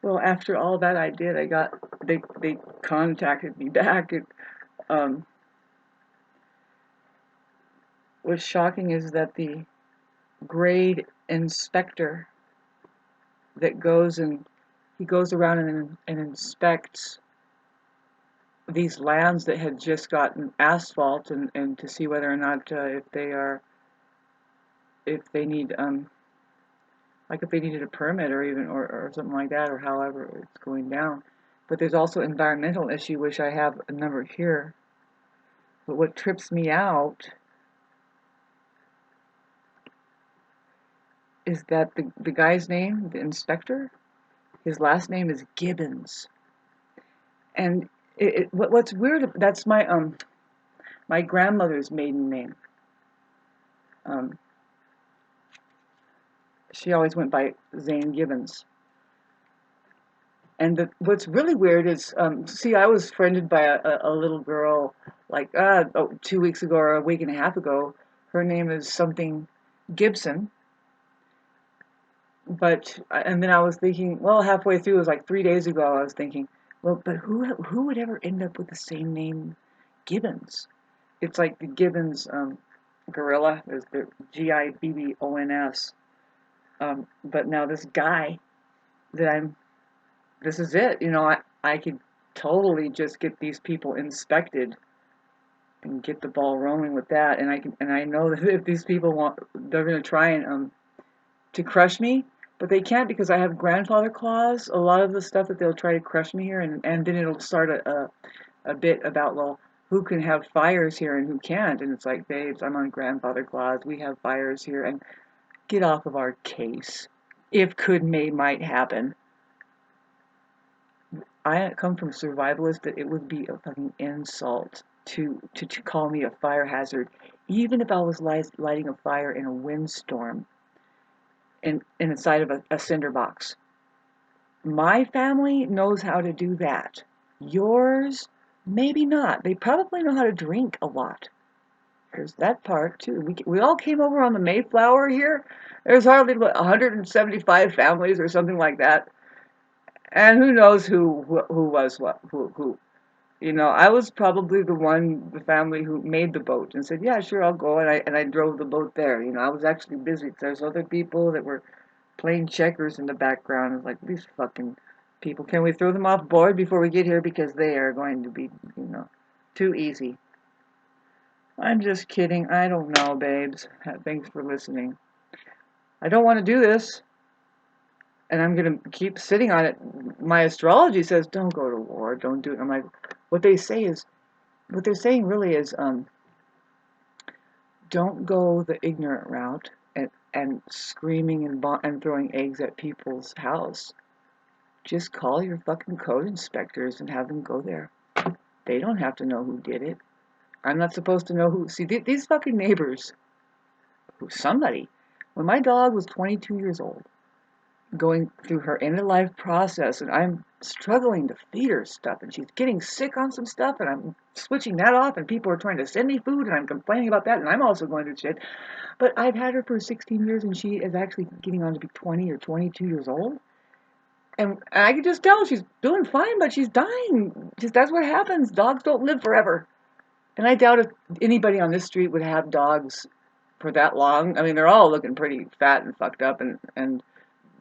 Well, after all that I did, they contacted me back. And um, what's shocking is that the grade inspector that goes around and inspects these lands that had just gotten asphalt and to see whether or not if they need like if they needed a permit or even or something like that, or however it's going down. But there's also environmental issue, which I have a number here. But what trips me out is that the guy's name, the inspector, his last name is Gibbons. And what's weird, that's my grandmother's maiden name. Um, she always went by Zane Gibbons. And what's really weird is, see, I was friended by a little girl like 2 weeks ago or a week and a half ago. Her name is something Gibson. And then I was thinking, well, halfway through, it was like 3 days ago, I was thinking, well, but who would ever end up with the same name Gibbons? It's like the Gibbons gorilla, is the Gibbons. But now this guy that this is it. I could totally just get these people inspected and get the ball rolling with that. And I know that if these people they're going to try and to crush me, but they can't because I have grandfather clause. A lot of the stuff that they'll try to crush me here, and then it'll start a bit about, well, who can have fires here and who can't. And it's like, babes, I'm on grandfather clause. We have fires here, and get off of our case. If could, may, might happen. I come from survivalist that it would be a fucking insult to call me a fire hazard, even if I was lighting a fire in a windstorm in the side of a cinder box. My family knows how to do that. Yours, maybe not. They probably know how to drink a lot. There's that part too. We all came over on the Mayflower here. There's hardly 175 families or something like that. And who knows who was what, who. I was probably the family who made the boat and said, yeah, sure, I'll go. And I drove the boat there. I was actually busy. There's other people that were playing checkers in the background. It's like, these fucking people, can we throw them off board before we get here? Because they are going to be, too easy. I'm just kidding. I don't know, babes. Thanks for listening. I don't want to do this, and I'm going to keep sitting on it. My astrology says, don't go to war, don't do it. I'm like, what they're saying really is, don't go the ignorant route and screaming and throwing eggs at people's house. Just call your fucking code inspectors and have them go there. They don't have to know who did it. I'm not supposed to know who. See, these fucking neighbors, somebody, when my dog was 22 years old, going through her end of life process, and I'm struggling to feed her stuff, and she's getting sick on some stuff, and I'm switching that off, and people are trying to send me food, and I'm complaining about that, and I'm also going through shit. But I've had her for 16 years, and she is actually getting on to be 20 or 22 years old. And I can just tell she's doing fine, but she's dying. Just that's what happens. Dogs don't live forever. And I doubt if anybody on this street would have dogs for that long. I mean, they're all looking pretty fat and fucked up, and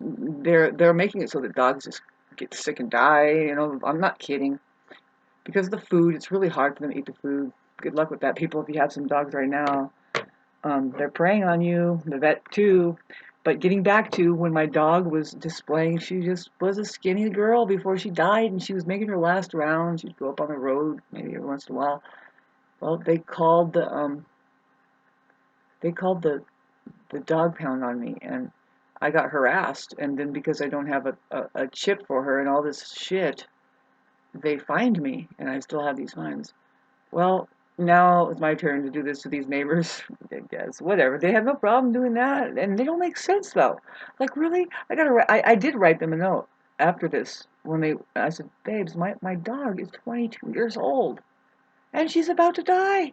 they're making it so that dogs just get sick and die. I'm not kidding. Because of the food, it's really hard for them to eat the food. Good luck with that, people. If you have some dogs right now, they're preying on you. The vet too. But getting back to when my dog was displaying, she just was a skinny girl before she died, and she was making her last round. She'd go up on the road maybe every once in a while. Well, they called the dog pound on me, and I got harassed. And then because I don't have a chip for her and all this shit, they fined me, and I still have these fines. Well, now it's my turn to do this to these neighbors. I guess whatever. They have no problem doing that, and they don't make sense though. Like really, I did write them a note after this I said, babes, my dog is 22 years old, and she's about to die.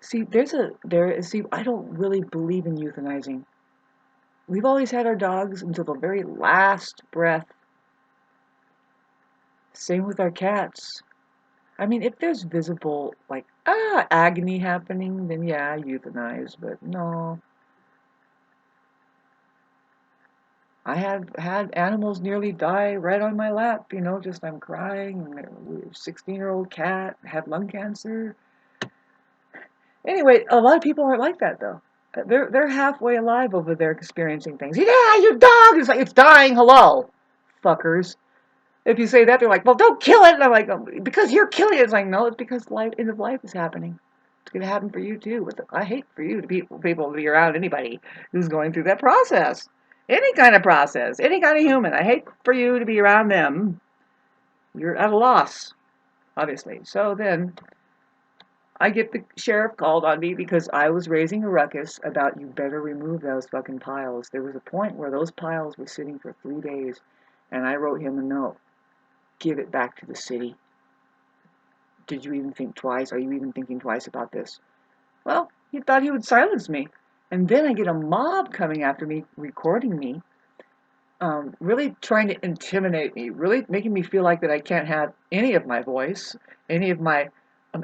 See, see, I don't really believe in euthanizing. We've always had our dogs until the very last breath. Same with our cats. I mean, if there's visible, like, agony happening, then yeah, euthanize. But no, I have had animals nearly die right on my lap, just I'm crying. And a 16-year-old cat had lung cancer. Anyway, a lot of people aren't like that, though. They're halfway alive over there experiencing things. Yeah, your dog is like, it's dying, hello, fuckers. If you say that, they're like, well, don't kill it. And I'm like, oh, because you're killing it. It's like, no, it's because end of life is happening. It's going to happen for you, too. I hate for you to be people to be around anybody who's going through that process. Any kind of process, any kind of human. I hate for you to be around them. You're at a loss, obviously. So then I get the sheriff called on me because I was raising a ruckus about you better remove those fucking piles. There was a point where those piles were sitting for 3 days, and I wrote him a note. Give it back to the city. Did you even think twice? Are you even thinking twice about this? Well, he thought he would silence me. And then I get a mob coming after me, recording me, really trying to intimidate me, really making me feel like that I can't have any of my voice, any of my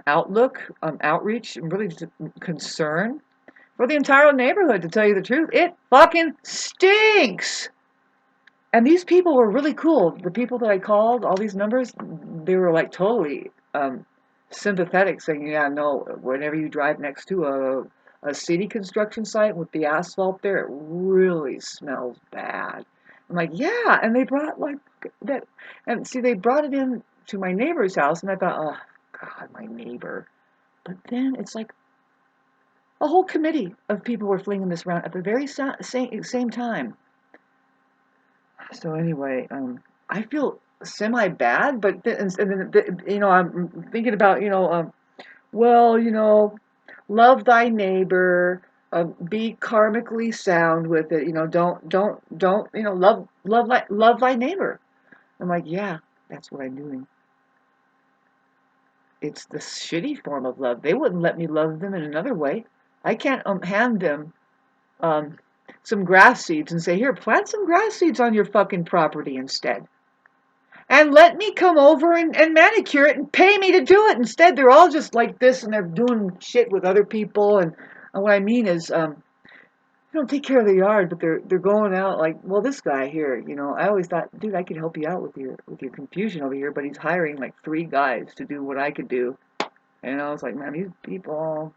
outlook, outreach, and really just concern for the entire neighborhood, to tell you the truth. It fucking stinks! And these people were really cool. The people that I called, all these numbers, they were like totally sympathetic, saying, yeah, no, whenever you drive next to a city construction site with the asphalt there, it really smells bad. I'm like, yeah, and they brought like that, and see, they brought it in to my neighbor's house, and I thought, oh, God, my neighbor. But then it's like a whole committee of people were flinging this around at the very same time. So anyway, I feel semi bad, but then, I'm thinking about, well, love thy neighbor, be karmically sound with it, don't, love thy neighbor. I'm like, yeah, that's what I'm doing. It's the shitty form of love. They wouldn't let me love them in another way. I can't hand them um, some grass seeds and say, here, plant some grass seeds on your fucking property instead. And let me come over and manicure it and pay me to do it. Instead, they're all just like this and they're doing shit with other people. And what I mean is, they don't take care of the yard, but they're going out like, well, this guy here, I always thought, dude, I could help you out with your confusion over here, but he's hiring like 3 guys to do what I could do. And I was like, man, these people,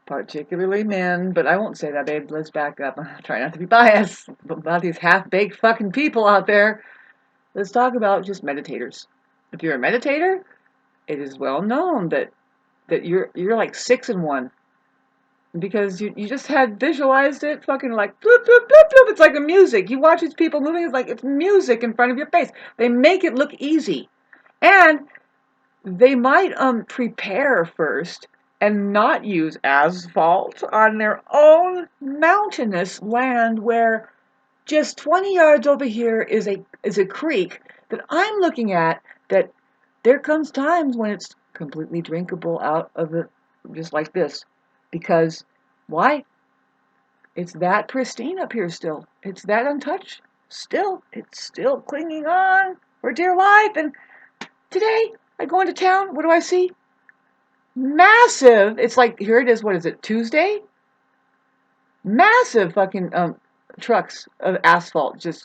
particularly men, but I won't say that, babe. Let's back up. Try not to be biased about these half-baked fucking people out there. Let's talk about just meditators. If you're a meditator, it is well known that you're like 6 in 1, because you just had visualized it, fucking like bloop bloop bloop bloop. It's like a music. You watch these people moving, it's like it's music in front of your face. They make it look easy, and they might prepare first and not use asphalt on their own mountainous land where just 20 yards over here is a creek that I'm looking at, that there comes times when it's completely drinkable out of it, just like this. Because why? It's that pristine up here still. It's that untouched still. It's still clinging on for dear life. And today I go into town, what do I see? Massive. It's like, here it is, what is it, Tuesday? Massive fucking trucks of asphalt just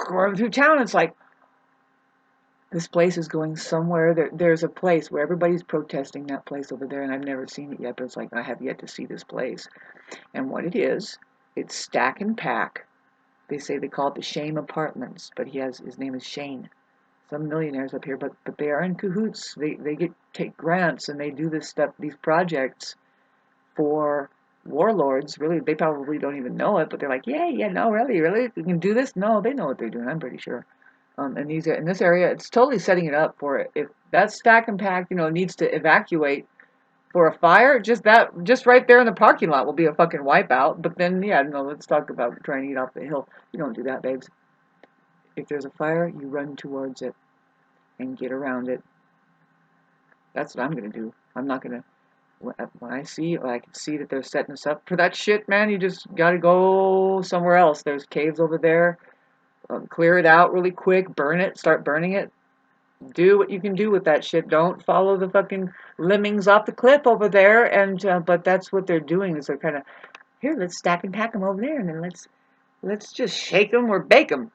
going through town. It's like, this place is going somewhere. There's a place where everybody's protesting that place over there, and I've never seen it yet, but it's like, I have yet to see this place. And what it is, it's Stack and Pack. They say they call it the Shane Apartments, but his name is Shane. Some millionaires up here, but they are in cahoots. They take grants and they do this stuff, these projects for warlords. Really, they probably don't even know it, but they're like, yeah, no, really, you can do this. No, they know what they're doing. I'm pretty sure. And in this area, it's totally setting it up for it. If that Stack and Pack, needs to evacuate for a fire, just right there in the parking lot will be a fucking wipeout. But then, yeah, no, let's talk about trying to get off the hill. You don't do that, babes. If there's a fire, you run towards it and get around it. That's what I'm gonna do. I'm not gonna when I can see that they're setting us up for that shit, man, you just gotta go somewhere else. There's caves over there. Clear it out really quick. Burn it. Start burning it. Do what you can do with that shit. Don't follow the fucking lemmings off the cliff over there. And but that's what they're doing is they're kind of here. Let's stack and pack them over there, and then let's just shake them or bake them.